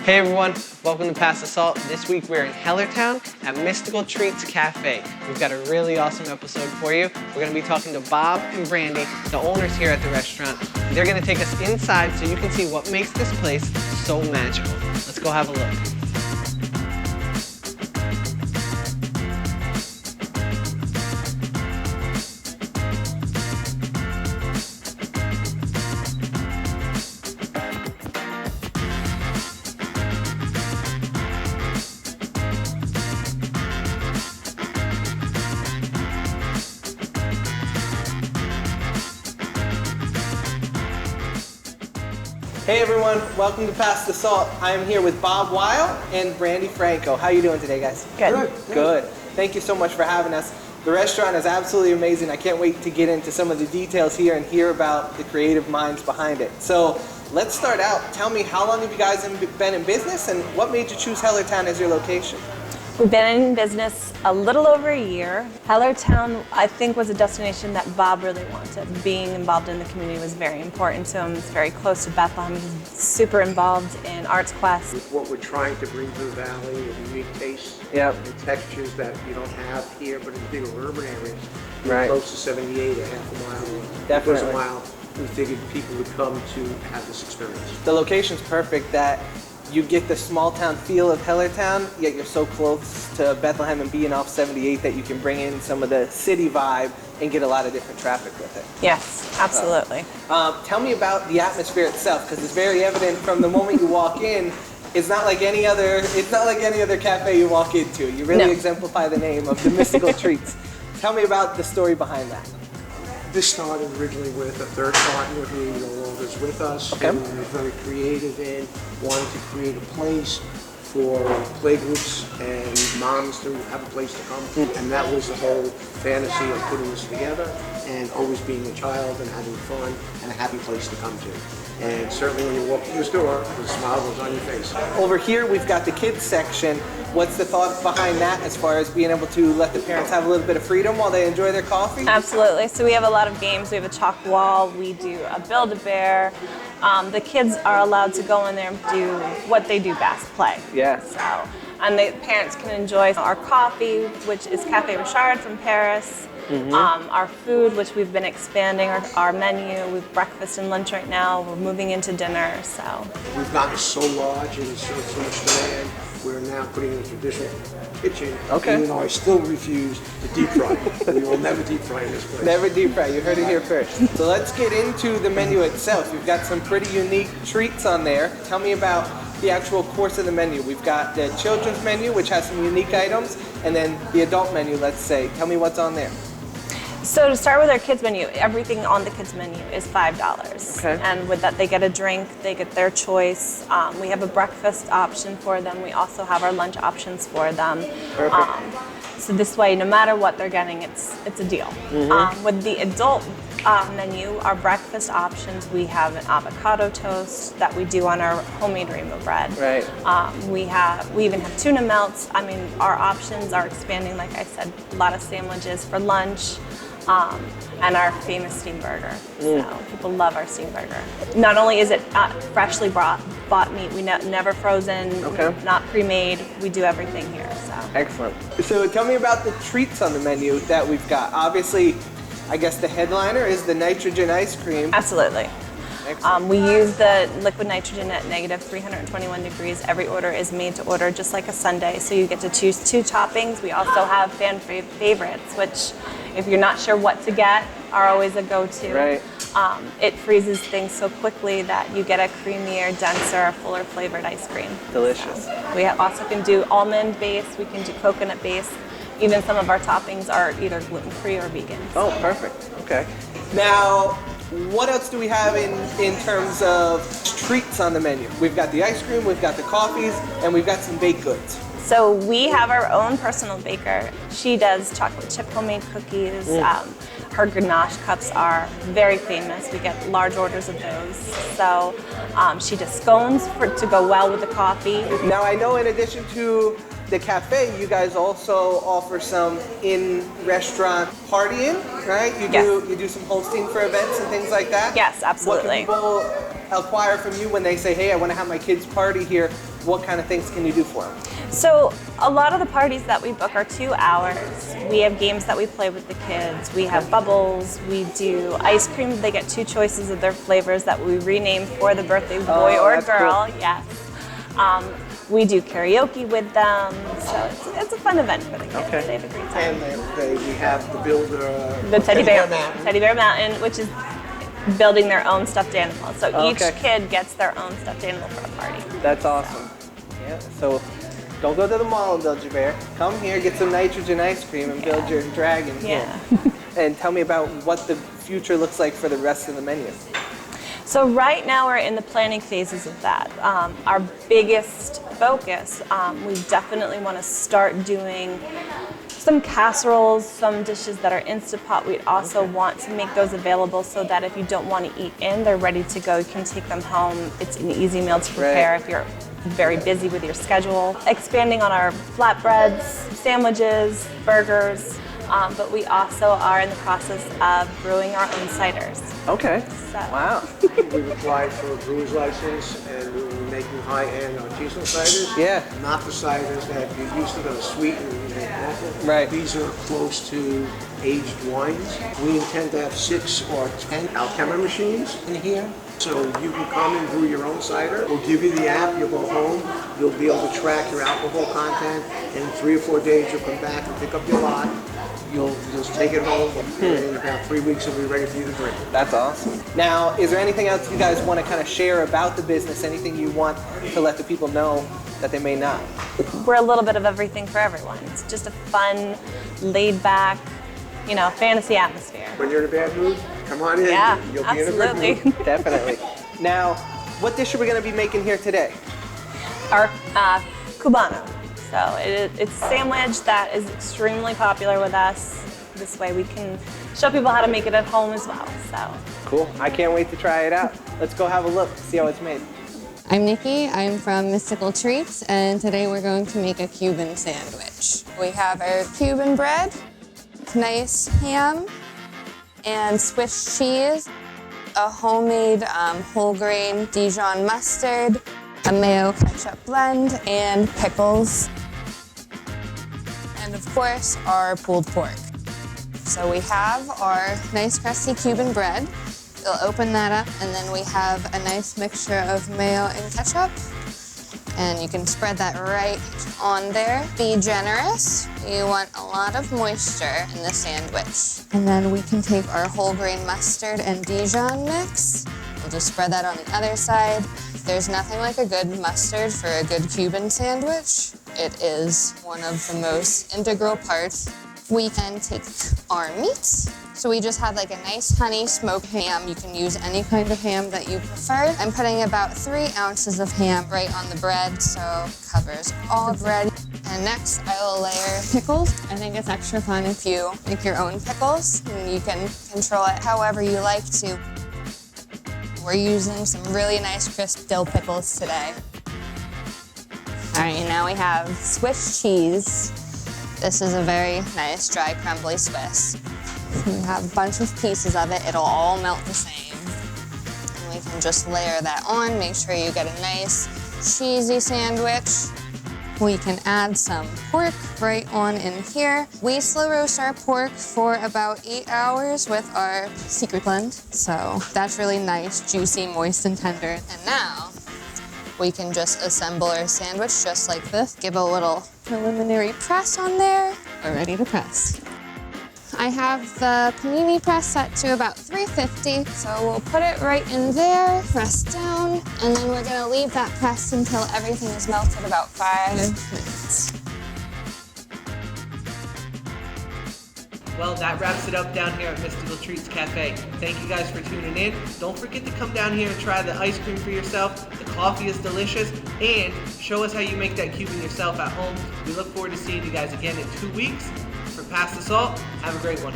Hey everyone, welcome to Pass the Salt. This week we're in Hellertown at Mystical Treats Cafe. We've got a really awesome episode for you. We're going to be talking to Bob and Brandy, the owners here at the restaurant. They're going to take us inside so you can see what makes this place so magical. Let's go have a look. Hey everyone, welcome to Pass the Salt. I am here with Bob Weil and Brandy Franco. How are you doing today, guys? Good. Good. Thank you so much for having us. The restaurant is absolutely amazing. I can't wait to get into some of the details here and hear about the creative minds behind it. So let's start out. Tell me, how long have you guys been in business and what made you choose Hellertown as your location? We've been in business a little over a year. Hellertown, I think, was a destination that Bob really wanted. Being involved in the community was very important to him. It's very close to Bethlehem. He's super involved in Arts Quest. With what we're trying to bring to the valley, a unique taste and textures that you don't have here, but in bigger urban areas. Right. Close to 78, a half a mile, Definitely. a mile. We figured people would come to have this experience. The location's perfect that you get the small town feel of Hellertown, yet you're so close to Bethlehem and being off 78 that you can bring in some of the city vibe and get a lot of different traffic with it. Yes, absolutely. Tell me about the atmosphere itself, because it's very evident from the moment you walk in. It's not like any other cafe you walk into. You really exemplify the name of the Mystical Treats. Tell me about the story behind that. This started originally with a third partner who no longer is with us. Okay. Who was very creative in wanting to create a place for playgroups and moms to have a place to come to. And that was the whole fantasy of putting this together and always being a child and having fun and a happy place to come to. And certainly when you walk through this door, the smile goes on your face. Over here, we've got the kids section. What's the thought behind that as far as being able to let the parents have a little bit of freedom while they enjoy their coffee? Absolutely. So we have a lot of games. We have a chalk wall. We do a Build-A-Bear. The kids are allowed to go in there and do what they do best, play. Yes. So, and the parents can enjoy our coffee, which is Café Richard from Paris. Our food, which we've been expanding our menu. We've breakfast and lunch right now. We're moving into dinner. So We've gotten so large and so much demand. We're now putting in a traditional kitchen. Okay. Even though I still refuse to deep fry. We will never deep fry in this place. Never deep fry, you heard it here first. So let's get into the menu itself. You've got some pretty unique treats on there. Tell me about the actual course of the menu. We've got the children's menu, which has some unique items, and then the adult menu, let's say. Tell me what's on there. So to start with our kids menu, everything on the kids menu is $5. Okay. And with that, they get a drink, they get their choice. We have a breakfast option for them. We also have our lunch options for them. Perfect. So this way, no matter what they're getting, it's a deal. With the adult menu, our breakfast options, we have an avocado toast that we do on our homemade rainbow bread. Right. We even have tuna melts. I mean, our options are expanding. Like I said, a lot of sandwiches for lunch. And our famous steam burger. So people love our steam burger. Not only is it freshly bought meat, we never frozen, not pre-made. We do everything here. So Excellent. So tell me about the treats on the menu that we've got. Obviously, I guess the headliner is the nitrogen ice cream. absolutely. Excellent. We use the liquid nitrogen at negative 321 degrees. Every order is made to order, just like a sundae. So you get to choose 2 toppings. We also have fan favorites, which, if you're not sure what to get, are always a go-to. Right. It freezes things so quickly that you get a creamier, denser, fuller flavored ice cream. Delicious. So we also can do almond base. We can do coconut base. Even some of our toppings are either gluten-free or vegan. Oh, perfect. Okay. Now, what else do we have in terms of treats on the menu? We've got the ice cream, we've got the coffees, and we've got some baked goods. So we have our own personal baker. She does chocolate chip homemade cookies. Her ganache cups are very famous. We get large orders of those. So she does scones to go well with the coffee. Now, I know in addition to the cafe, you guys also offer some in-restaurant partying, right? You do some hosting for events and things like that? Yes, absolutely. What can people acquire from you when they say, hey, I want to have my kids party here? what kind of things can you do for them? So a lot of the parties that we book are 2 hours. We have games that we play with the kids. We have bubbles. We do ice cream. They get 2 choices of their flavors that we rename for the birthday boy or girl. Cool. Yes. We do karaoke with them, so it's a fun event for the kids. Okay. They have a great time. And we have the builder, The Teddy Bear Mountain, which is building their own stuffed animal. So each kid gets their own stuffed animal for a party. That's awesome. Yeah. So don't go to the mall and build your bear. Come here, get some nitrogen ice cream, and build your dragon here. And tell me about what the future looks like for the rest of the menu. So right now we're in the planning phases of that. Our biggest focus, we definitely want to start doing some casseroles, some dishes that are Instapot. We also want to make those available so that if you don't want to eat in, they're ready to go. You can take them home. It's an easy meal to prepare if you're very busy with your schedule. Expanding on our flatbreads, sandwiches, burgers, but we also are in the process of brewing our own ciders. Okay. So. Wow. We've applied for a brewer's license and we're making high-end artisanal ciders. Yeah. Not the ciders that you're used to that are sweet and awful. Right. These are close to aged wines. We intend to have 6 or 10 alchemy machines in here. So you can come and brew your own cider. We'll give you the app, you'll go home, you'll be able to track your alcohol content, and in 3 or 4 days you'll come back and pick up your lot. You'll just take it home, and in about 3 weeks it'll be ready for you to drink. That's awesome. Now, is there anything else you guys want to kind of share about the business? Anything you want to let the people know that they may not? We're a little bit of everything for everyone. It's just a fun, laid-back, fantasy atmosphere. When you're in a bad mood, come on in. Yeah, You'll be absolutely. in a good mood. Definitely. Now, what dish are we going to be making here today? Our Cubano. So it's a sandwich that is extremely popular with us. This way we can show people how to make it at home as well. So cool. I can't wait to try it out. Let's go have a look, see how it's made. I'm Nikki, I'm from Mystical Treats, and today we're going to make a Cuban sandwich. We have our Cuban bread, nice ham, and Swiss cheese, a homemade whole grain Dijon mustard, a mayo ketchup blend, and pickles. And of course, our pulled pork. So we have our nice crusty Cuban bread. We'll open that up, and then we have a nice mixture of mayo and ketchup. And you can spread that right on there. Be generous. You want a lot of moisture in the sandwich. And then we can take our whole grain mustard and Dijon mix. We'll just spread that on the other side. There's nothing like a good mustard for a good Cuban sandwich. It is one of the most integral parts. We can take our meats. So we just have like a nice honey smoked ham. You can use any kind of ham that you prefer. I'm putting about 3 ounces of ham right on the bread, so it covers all the bread. And next, I will layer pickles. I think it's extra fun if you make your own pickles, and you can control it however you like to. We're using some really nice crisp dill pickles today. All right, now we have Swiss cheese. This is a very nice, dry, crumbly Swiss. We have a bunch of pieces of it. It'll all melt the same. And we can just layer that on. Make sure you get a nice, cheesy sandwich. We can add some pork right on in here. We slow roast our pork for about 8 hours with our secret blend. So that's really nice, juicy, moist, and tender. And now we can just assemble our sandwich just like this. Give a little preliminary press on there. We're ready to press. I have the panini press set to about 350, so we'll put it right in there, press down, and then we're gonna leave that pressed until everything is melted about 5 minutes. Well, that wraps it up down here at Mystical Treats Cafe. Thank you guys for tuning in. Don't forget to come down here and try the ice cream for yourself. The coffee is delicious, and show us how you make that Cuban yourself at home. We look forward to seeing you guys again in 2 weeks. For Pass the Salt, have a great one.